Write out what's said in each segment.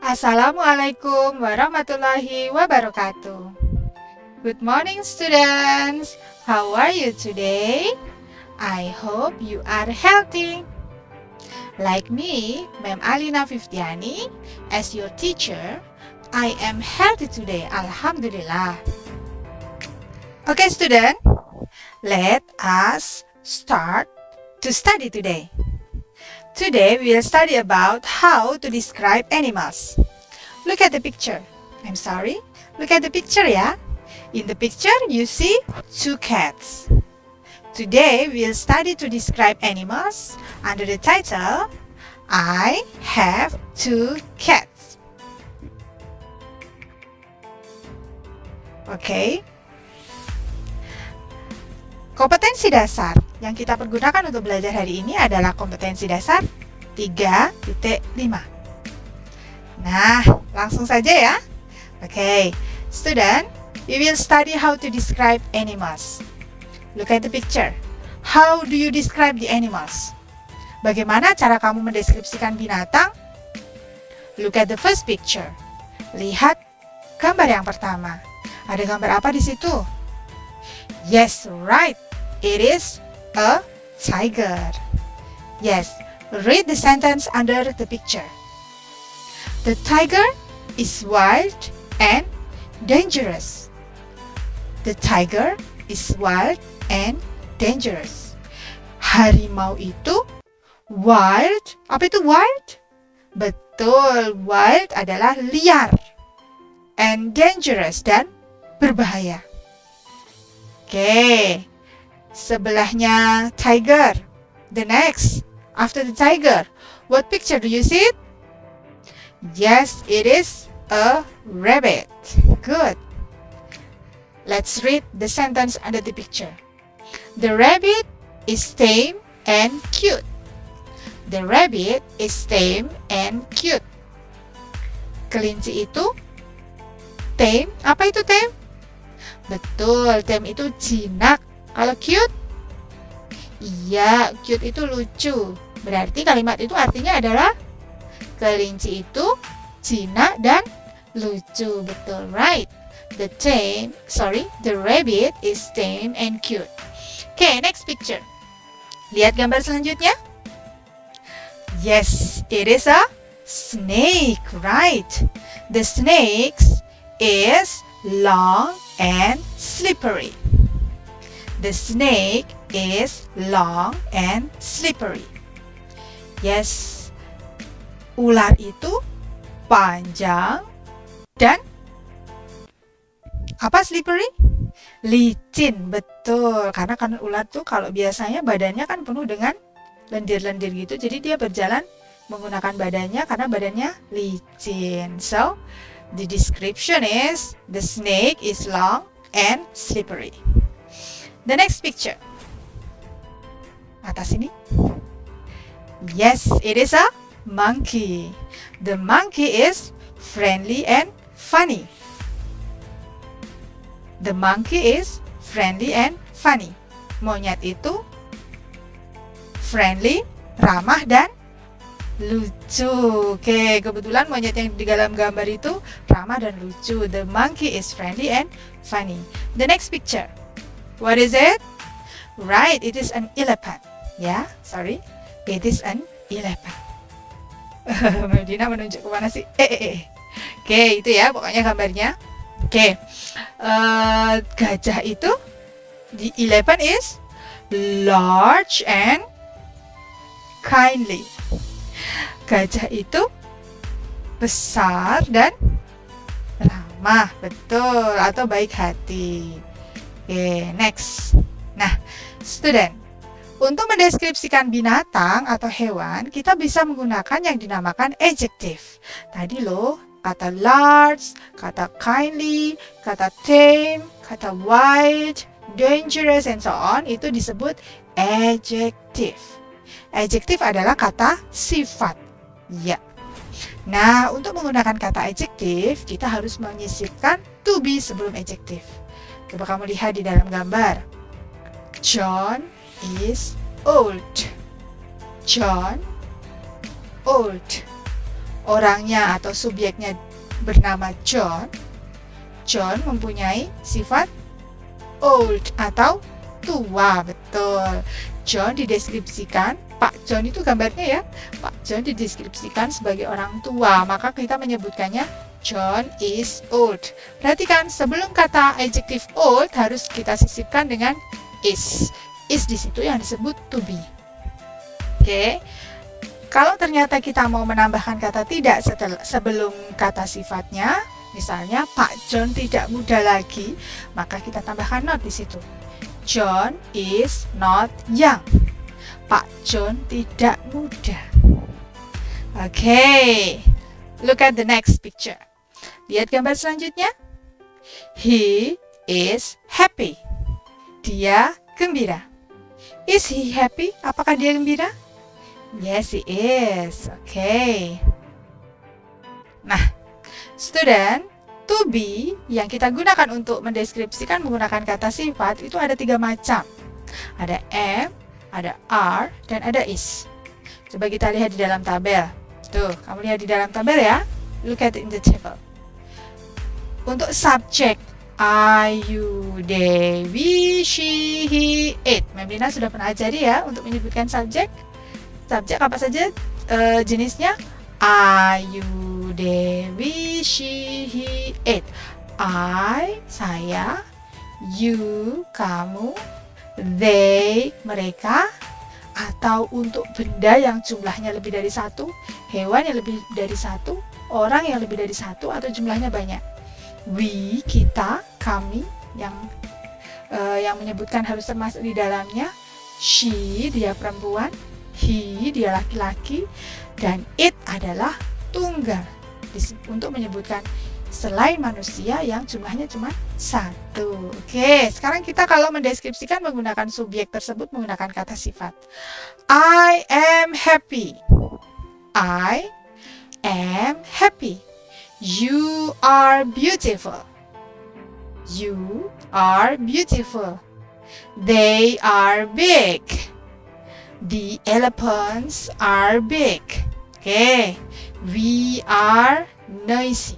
Assalamualaikum warahmatullahi wabarakatuh. Good morning, students. How are you today? I hope you are healthy. Like me, Ma'am Alina Fiftiani, as your teacher, I am healthy today, Alhamdulillah. Okay, student, let us start to study today. Today we will study about how to describe animals. Look at the picture. Look at the picture, yeah? In the picture you see two cats. Today we will study to describe animals under the title I have two cats. Okay. Kompetensi dasar yang kita pergunakan untuk belajar hari ini adalah kompetensi dasar 3.5. Nah, langsung saja ya. Okay, student, we will study how to describe animals. Look at the picture. How do you describe the animals? Bagaimana cara kamu mendeskripsikan binatang? Look at the first picture. Lihat gambar yang pertama. Ada gambar apa di situ? Yes, right. It is a tiger. Yes, read the sentence under the picture. The tiger is wild and dangerous. The tiger is wild and dangerous. Harimau itu wild. Apa itu wild? Betul, wild adalah liar. And dangerous, dan berbahaya. Oke, sebelahnya tiger. The next, after the tiger, what picture do you see? Yes, it is a rabbit. Good. Let's read the sentence under the picture. The rabbit is tame and cute. The rabbit is tame and cute. Kelinci itu tame. Apa itu tame? Betul, tame itu jinak. Kalau cute? Iya, cute itu lucu. Berarti kalimat itu artinya adalah kelinci itu jinak dan lucu. Betul, right? The rabbit is tame and cute. Okay, next picture. Lihat gambar selanjutnya. Yes, it is a snake, right? The snake is long and slippery. The snake is long and slippery. Yes, ular itu panjang dan apa slippery? Licin, betul. Karena kan ular tuh kalau biasanya badannya kan penuh dengan lendir-lendir gitu. Jadi dia berjalan menggunakan badannya karena badannya licin. So, the description is the snake is long and slippery. The next picture. Atas ini. Yes, it is a monkey. The monkey is friendly and funny. The monkey is friendly and funny. Monyet itu friendly, ramah dan lucu. Oke, kebetulan monyet yang di dalam gambar itu ramah dan lucu. The monkey is friendly and funny. The next picture. What is it? Right, it is an elephant. Yeah, sorry. It is an elephant. Medina menunjuk ke mana sih? Oke, itu ya pokoknya gambarnya. Oke. Gajah itu the elephant is large and kindly. Gajah itu besar dan ramah, betul, atau baik hati. Oke, next. Nah, student, untuk mendeskripsikan binatang atau hewan, kita bisa menggunakan yang dinamakan adjective. Tadi loh, kata large, kata kindly, kata tame, kata wild, dangerous, and so on, itu disebut adjective. Adjective adalah kata sifat. Ya. Nah, untuk menggunakan kata adjective, kita harus menyisipkan to be sebelum adjective. Coba kamu lihat di dalam gambar. John is old. John, old. orangnya atau subjeknya bernama John, John mempunyai sifat old atau tua, betul. John dideskripsikan, Pak John itu gambarnya ya, Pak John dideskripsikan sebagai orang tua, maka kita menyebutkannya John is old. Perhatikan, sebelum kata adjektif old harus kita sisipkan dengan is. Is di situ yang disebut to be. Oke. Kalau ternyata kita mau menambahkan kata tidak sebelum kata sifatnya, misalnya Pak John tidak muda lagi, maka kita tambahkan not di situ. John is not young. Pak John tidak muda. Oke. Look at the next picture. Lihat gambar selanjutnya. He is happy. Dia gembira. Is he happy? Apakah dia gembira? Yes, he is. Okay. Nah, student, to be yang kita gunakan untuk mendeskripsikan menggunakan kata sifat itu ada 3 macam. Ada am, ada are, dan ada is. Coba kita lihat di dalam tabel. Tuh, kamu lihat di dalam tabel ya. Look at it in the table. Untuk subjek, I, you, they, we, she, he, it. Memlina sudah pernah ajari ya untuk menyebutkan subjek. Subjek apa saja jenisnya? I, you, they, we, she, he, it. I, saya. You, kamu. They, mereka. Atau untuk benda yang jumlahnya lebih dari 1, hewan yang lebih dari 1, orang yang lebih dari 1, atau jumlahnya banyak. We, kita, kami, yang menyebutkan harus termasuk di dalamnya. She, dia perempuan. He, dia laki-laki. Dan it adalah tunggal untuk menyebutkan selain manusia yang jumlahnya cuma 1. Oke, sekarang kita kalau mendeskripsikan menggunakan subjek tersebut menggunakan kata sifat. I am happy. I am happy. You are beautiful. You are beautiful. They are big. The elephants are big. Oke, we are noisy.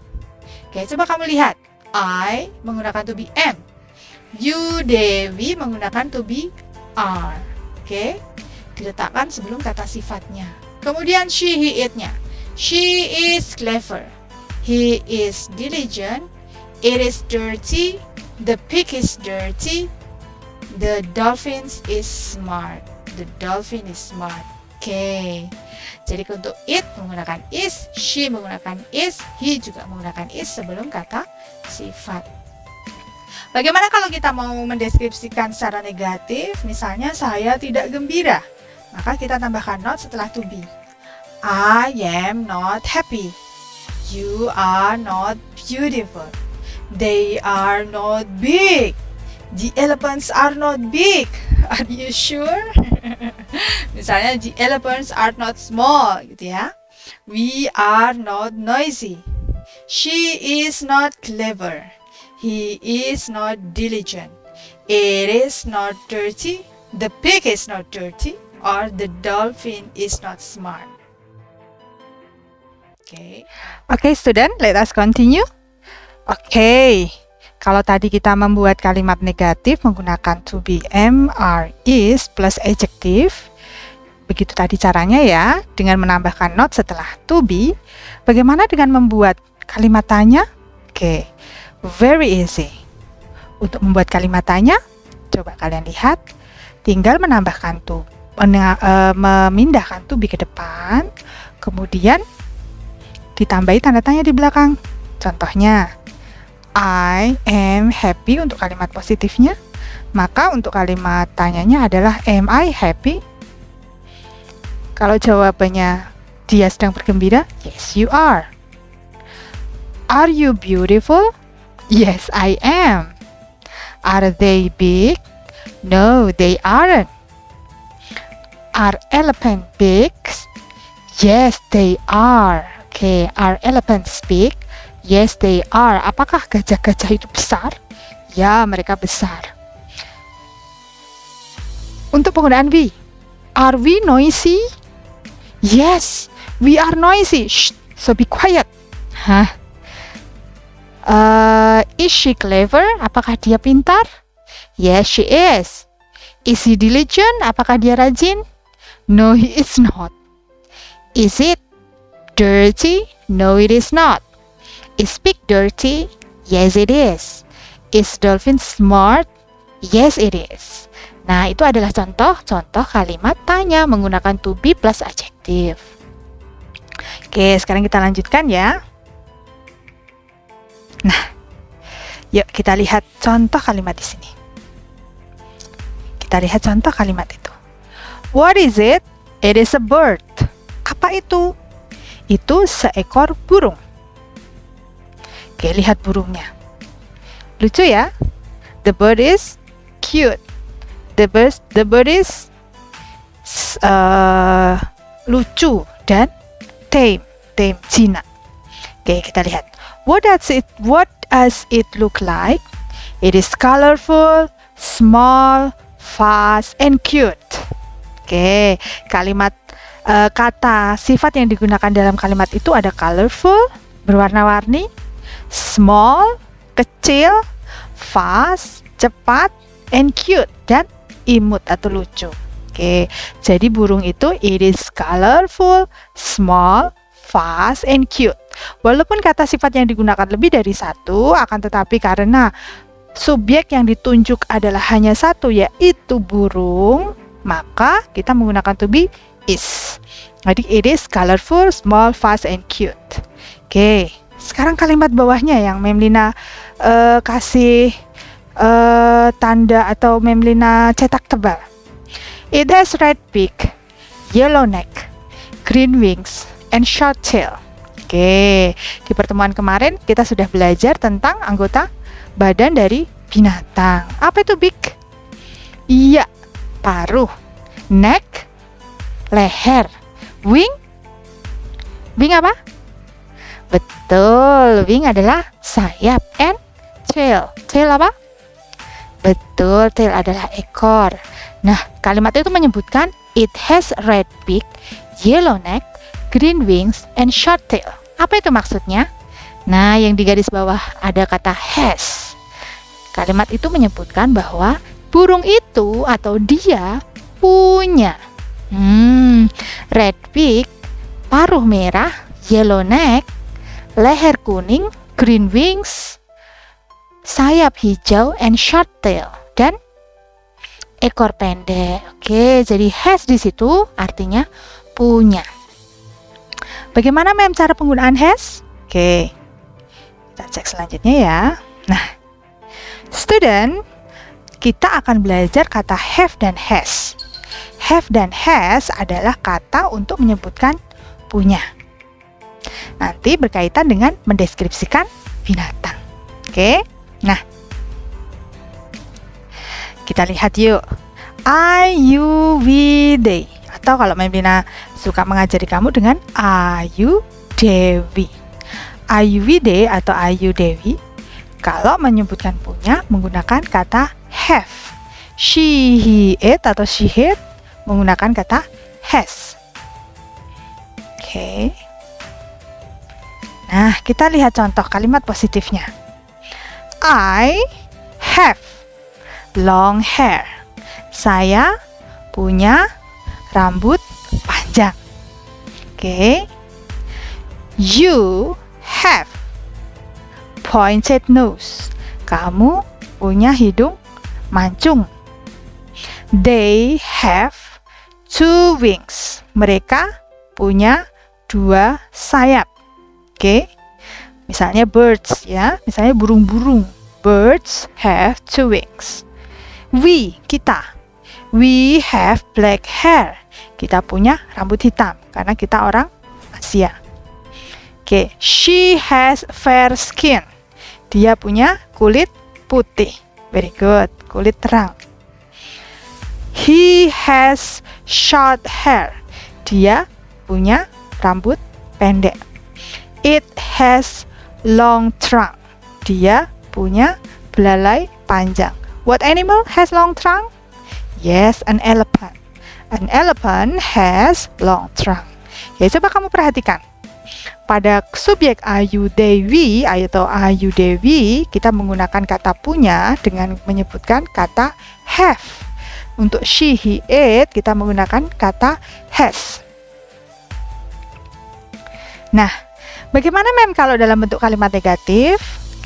Oke, coba kamu lihat. I menggunakan to be am. You, they, we menggunakan to be are. Oke, diletakkan sebelum kata sifatnya. Kemudian she, he, it-nya. She is clever. He is diligent. It is dirty. The pig is dirty. The dolphin is smart. The dolphin is smart. Oke. Jadi untuk it menggunakan is, she menggunakan is, he juga menggunakan is sebelum kata sifat. Bagaimana kalau kita mau mendeskripsikan secara negatif? Misalnya saya tidak gembira. Maka kita tambahkan not setelah to be. I am not happy. You are not beautiful. They are not big. The elephants are not big. Are you sure? Misalnya the elephants are not small gitu ya. We are not noisy. She is not clever. He is not diligent. It is not dirty. The pig is not dirty. Or the dolphin is not smart. Okay, student, let us continue. Okay. Kalau tadi kita membuat kalimat negatif menggunakan to be, am, are, is plus adjektif. Begitu tadi caranya ya, dengan menambahkan not setelah to be. Bagaimana dengan membuat kalimat tanya? Oke, very easy. Untuk membuat kalimat tanya, coba kalian lihat, tinggal menambahkan to, memindahkan to be ke depan, kemudian ditambahi tanda tanya di belakang. Contohnya, I am happy untuk kalimat positifnya. Maka untuk kalimat tanyanya adalah am I happy? Kalau jawabannya dia sedang bergembira, yes you are. Are you beautiful? Yes I am. Are they big? No they aren't. Are elephant big? Yes they are. Okay, are elephants big? Yes, they are. Apakah gajah-gajah itu besar? Ya, mereka besar. Untuk penggunaan we, are we noisy? Yes, we are noisy. Shh, So be quiet. Hah? Is she clever? Apakah dia pintar? Yes, she is. Is he diligent? Apakah dia rajin? No, he is not. Is it dirty? No, it is not. Is pig dirty? Yes, it is. Is dolphin smart? Yes, it is. Nah, itu adalah contoh-contoh kalimat tanya menggunakan to be plus adjektif. Oke, sekarang kita lanjutkan ya. Nah, yuk kita lihat contoh kalimat di sini. Kita lihat contoh kalimat itu. What is it? It is a bird. Apa itu? Itu seekor burung. Oke, lihat burungnya. Lucu ya? The bird is cute. The bird is lucu dan tame, jinak. Oke, kita lihat. What does it look like? It is colorful, small, fast, and cute. Oke, kalimat kata sifat yang digunakan dalam kalimat itu ada colorful, berwarna-warni, small, kecil, fast, cepat, and cute, dan imut atau lucu. Oke, jadi burung itu it is colorful, small, fast, and cute. Walaupun kata sifat yang digunakan lebih dari satu, akan tetapi karena subjek yang ditunjuk adalah hanya satu, yaitu burung, maka kita menggunakan to be is. Jadi it is colorful, small, fast, and cute. Oke, sekarang kalimat bawahnya yang Memlina kasih tanda atau Memlina cetak tebal. It has red beak, yellow neck, green wings, and short tail. Oke, di pertemuan kemarin kita sudah belajar tentang anggota badan dari binatang. Apa itu beak? Iya, paruh. Neck, leher. Wing apa? Betul, wing adalah sayap. And tail apa? Betul, tail adalah ekor. Nah, kalimat itu menyebutkan it has red beak, yellow neck, green wings, and short tail. Apa itu maksudnya? Nah, yang di garis bawah ada kata has. Kalimat itu menyebutkan bahwa burung itu atau dia punya red beak, paruh merah, yellow neck, leher kuning, green wings, sayap hijau, and short tail, dan ekor pendek. Oke, jadi has di situ artinya punya. Bagaimana Mem cara penggunaan has? Oke, kita cek selanjutnya ya. Nah, student, kita akan belajar kata have dan has. Have dan has adalah kata untuk menyebutkan punya. Nanti berkaitan dengan mendeskripsikan binatang. Oke, nah kita lihat yuk. I, you, we, they. Atau kalau Memlina suka mengajari kamu dengan Ayu Dewi. Ayu we, they atau Ayu Dewi kalau menyebutkan punya menggunakan kata have. She, he, it atau she, it menggunakan kata has. Oke. Nah, kita lihat contoh kalimat positifnya. I have long hair. Saya punya rambut panjang. Oke. You have pointed nose. Kamu punya hidung mancung. They have two wings. Mereka punya dua sayap. Oke. Misalnya birds ya, misalnya burung-burung. Birds have two wings. We, kita. We have black hair. Kita punya rambut hitam karena kita orang Asia. Oke, she has fair skin. Dia punya kulit putih. Very good, kulit terang. He has short hair. Dia punya rambut pendek. It has long trunk. Dia punya belalai panjang. What animal has long trunk? Yes, an elephant. An elephant has long trunk. Ya, coba kamu perhatikan. pada subjek ayu dewi atau ayu dewi, kita menggunakan kata punya dengan menyebutkan kata have. Untuk she, he, it, kita menggunakan kata has. Nah, bagaimana mem kalau dalam bentuk kalimat negatif?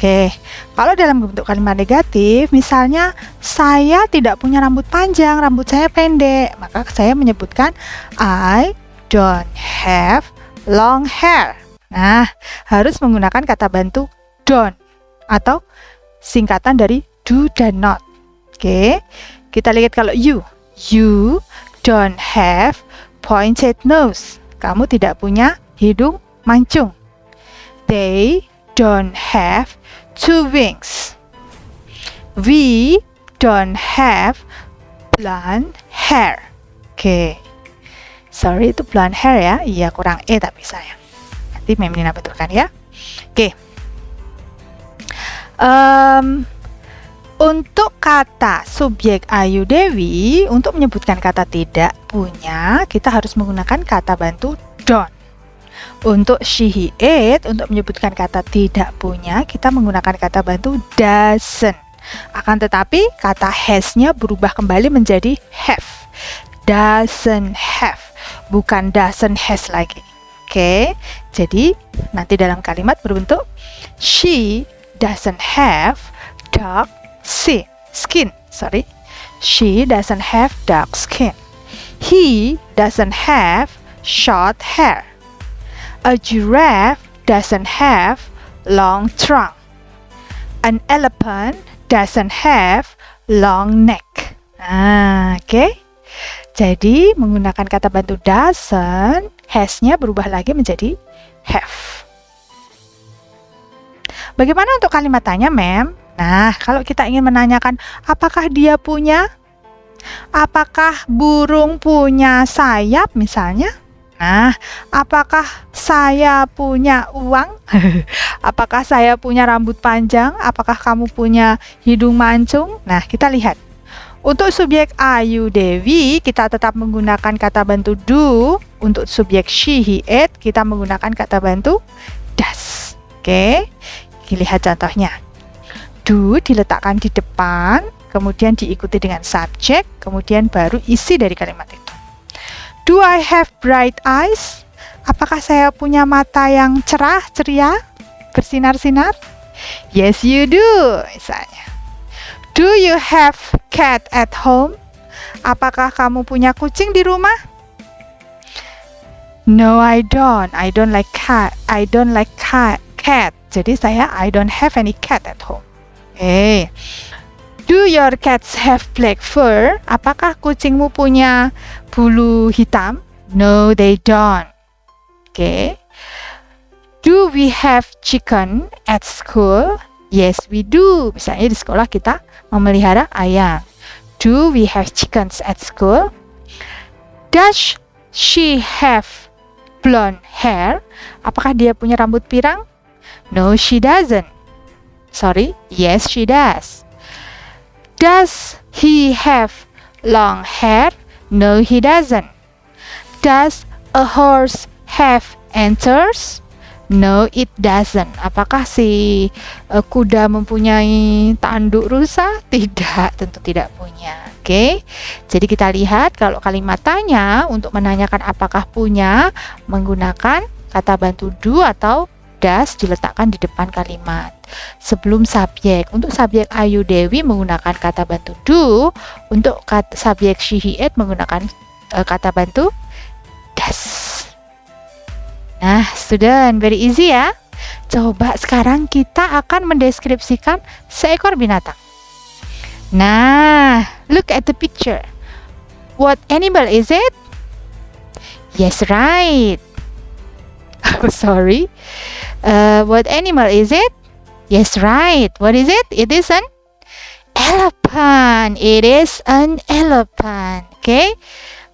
Oke, kalau dalam bentuk kalimat negatif, misalnya saya tidak punya rambut panjang, rambut saya pendek, maka saya menyebutkan I don't have long hair. Nah, harus menggunakan kata bantu don't atau singkatan dari do dan not. Oke, kita lihat kalau you don't have pointed nose. Kamu tidak punya hidung mancung. They don't have two wings. We don't have blonde hair. Oke. Sorry, itu blonde hair ya. Iya, kurang E tapi sayang. Nanti Mem Nina betulkan ya. Oke. Untuk kata subjek ayu dewi, untuk menyebutkan kata tidak punya, kita harus menggunakan kata bantu don't. Untuk she, he, it, untuk menyebutkan kata tidak punya, kita menggunakan kata bantu doesn't. Akan tetapi, kata has-nya berubah kembali menjadi have. Doesn't have, bukan doesn't has lagi. Oke, jadi nanti dalam kalimat berbentuk she doesn't have dark skin. She doesn't have dark skin. He doesn't have short hair. A giraffe doesn't have long trunk. An elephant doesn't have long neck. Oke. Jadi menggunakan kata bantu doesn't, has-nya berubah lagi menjadi have. Bagaimana untuk kalimat tanya, Mem? Nah, kalau kita ingin menanyakan apakah dia punya? Apakah burung punya sayap misalnya? Nah, apakah saya punya uang? Apakah saya punya rambut panjang? Apakah kamu punya hidung mancung? Nah, kita lihat. Untuk subjek ayu dewi, kita tetap menggunakan kata bantu do. Untuk subjek she, he, it, kita menggunakan kata bantu does. Oke, lihat contohnya. Do diletakkan di depan, kemudian diikuti dengan subjek, kemudian baru isi dari kalimat itu. Do I have bright eyes? Apakah saya punya mata yang cerah, ceria, bersinar-sinar? Yes, you do, misalnya. Do you have cat at home? Apakah kamu punya kucing di rumah? No, I don't. I don't like cat. Cat. Jadi I don't have any cat at home. Do your cats have black fur? Apakah kucingmu punya bulu hitam? No, they don't. Do we have chicken at school? Yes, we do. Misalnya di sekolah kita memelihara ayam. Do we have chickens at school? Does she have blonde hair? Apakah dia punya rambut pirang? No, she doesn't. Yes, she does. Does he have long hair? No, he doesn't. Does a horse have antlers? No, it doesn't. Apakah si kuda mempunyai tanduk rusa? Tidak, tentu tidak punya. Jadi kita lihat kalau kalimat tanya untuk menanyakan apakah punya menggunakan kata bantu do atau does diletakkan di depan kalimat sebelum subjek. Untuk subjek ayu dewi menggunakan kata bantu do, untuk subjek she, he, it menggunakan kata bantu does. Nah, student, very easy ya. Coba sekarang kita akan mendeskripsikan seekor binatang. Nah, look at the picture. What animal is it? Yes, right. Oh, sorry. What animal is it? Yes, right. What is it? It is an elephant. It is an elephant.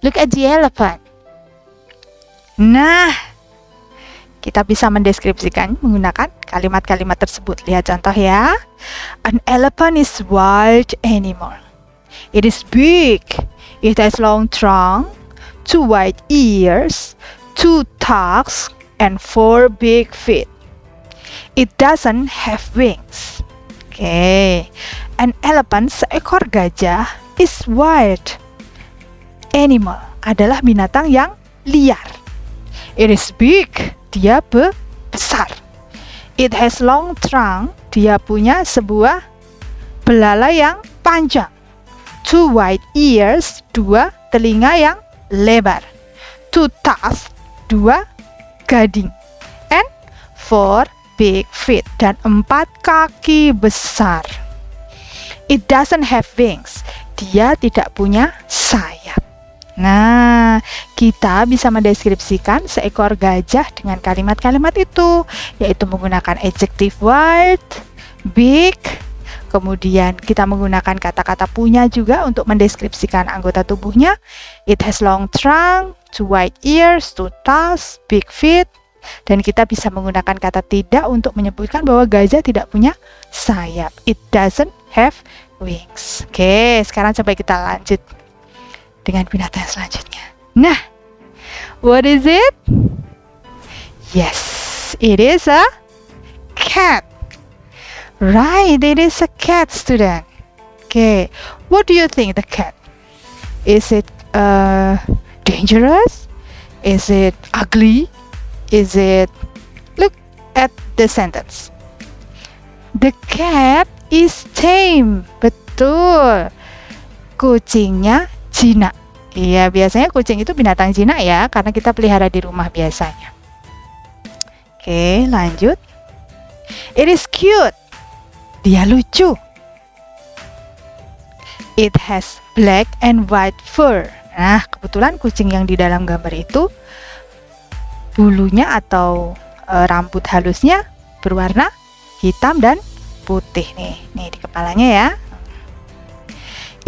Look at the elephant. Nah, kita bisa mendeskripsikan menggunakan kalimat-kalimat tersebut. Lihat contoh ya. An elephant is wild animal. It is big. It has long trunk, 2 wide ears, 2 tusks, and 4 big feet. It doesn't have wings. Oke. An elephant, seekor gajah, is wild animal, adalah binatang yang liar. It is big, dia besar. It has long trunk, dia punya sebuah belalai yang panjang. 2 wide ears, 2 telinga yang lebar. 2 tusks, 2 gading. And 4 big feet, dan 4 kaki besar. It doesn't have wings, dia tidak punya sayap. Nah, kita bisa mendeskripsikan seekor gajah dengan kalimat-kalimat itu, yaitu menggunakan adjektif wild, big, kemudian kita menggunakan kata-kata punya juga untuk mendeskripsikan anggota tubuhnya. It has long trunk, 2 wide ears, 2 tusks, big feet. Dan kita bisa menggunakan kata tidak untuk menyebutkan bahwa gajah tidak punya sayap. It doesn't have wings. Oke, sekarang coba kita lanjut dengan binatang selanjutnya. Nah, what is it? Yes, it is a cat. Right, it is a cat, student. Okay, what do you think the cat? Is it dangerous? Is it ugly? Is it... Look at the sentence. The cat is tame. Betul. Kucingnya jinak. Iya, biasanya kucing itu binatang jinak ya, karena kita pelihara di rumah biasanya. Oke, lanjut. It is cute. Dia lucu. It has black and white fur. Nah, kebetulan kucing yang di dalam gambar itu bulunya atau rambut halusnya berwarna hitam dan putih nih. Nih di kepalanya ya.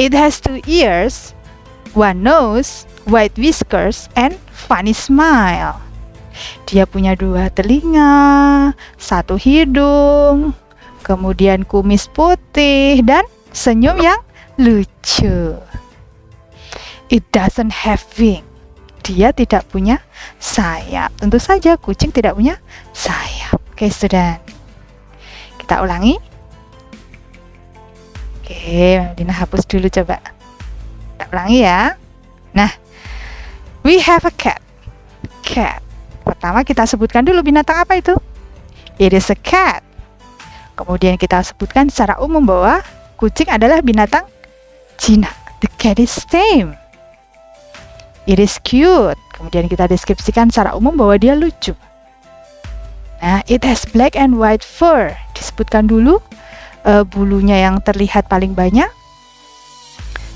It has 2 ears, 1 nose, white whiskers, and funny smile. Dia punya 2 telinga, 1 hidung, kemudian kumis putih, dan senyum yang lucu. It doesn't have wing. Dia tidak punya sayap. Tentu saja kucing tidak punya sayap. Oke, student. Kita ulangi. Oke, Dina hapus dulu coba. Kita ulangi ya. Nah, we have a cat. Cat. Pertama kita sebutkan dulu binatang apa itu. It is a cat. Kemudian kita sebutkan secara umum bahwa kucing adalah binatang jinak. The cat is tame. It is cute. Kemudian kita deskripsikan secara umum bahwa dia lucu. Nah, it has black and white fur. Disebutkan dulu bulunya yang terlihat paling banyak.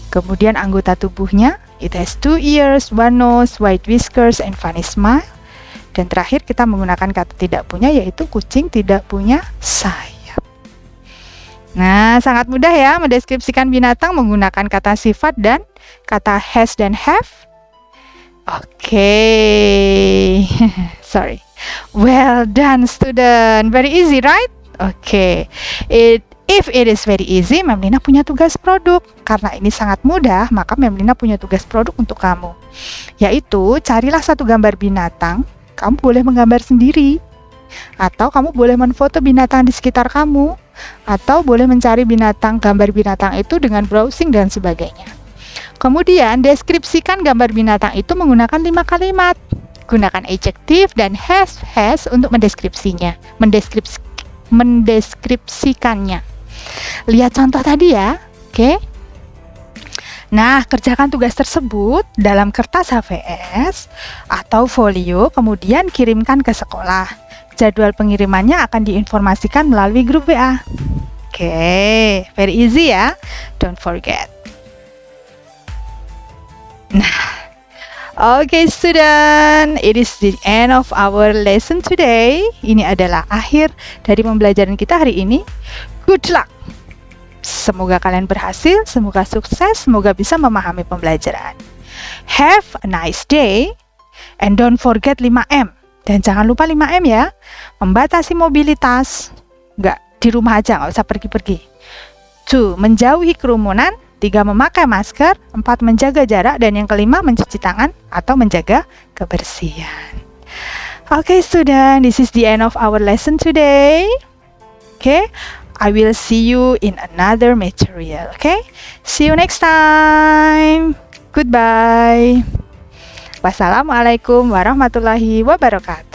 Kemudian anggota tubuhnya. It has 2 ears, 1 nose, white whiskers, and funny smile. Dan terakhir kita menggunakan kata tidak punya, yaitu kucing tidak punya sayap. Nah, sangat mudah ya mendeskripsikan binatang menggunakan kata sifat dan kata has dan have. Okay. Sorry. Well done, student. Very easy, right? Okay. If it is very easy, Mem Lina punya tugas produk. Karena ini sangat mudah, maka Mem Lina punya tugas produk untuk kamu. Yaitu, carilah satu gambar binatang. Kamu boleh menggambar sendiri. Atau kamu boleh menfoto binatang di sekitar kamu. Atau boleh mencari binatang, gambar binatang itu dengan browsing dan sebagainya. Kemudian, deskripsikan gambar binatang itu menggunakan 5 kalimat. Gunakan adjektif dan has untuk mendeskripsinya, mendeskripsikannya. Lihat contoh tadi ya, oke? Nah, kerjakan tugas tersebut dalam kertas HVS atau folio, kemudian kirimkan ke sekolah. Jadwal pengirimannya akan diinformasikan melalui grup WA. Oke, very easy ya, don't forget. Nah, oke student, it is the end of our lesson today. Ini adalah akhir dari pembelajaran kita hari ini. Good luck. Semoga kalian berhasil, semoga sukses, semoga bisa memahami pembelajaran. Have a nice day and don't forget 5M. Dan jangan lupa 5M ya. Membatasi mobilitas. Nggak di rumah aja, nggak usah pergi-pergi. 2. Menjauhi kerumunan. 3. Memakai masker. 4. Menjaga jarak. Dan yang kelima, mencuci tangan atau menjaga kebersihan. Okay, student, this is the end of our lesson today. Okay, I will see you in another material. Okay, see you next time. Goodbye. Wassalamualaikum warahmatullahi wabarakatuh.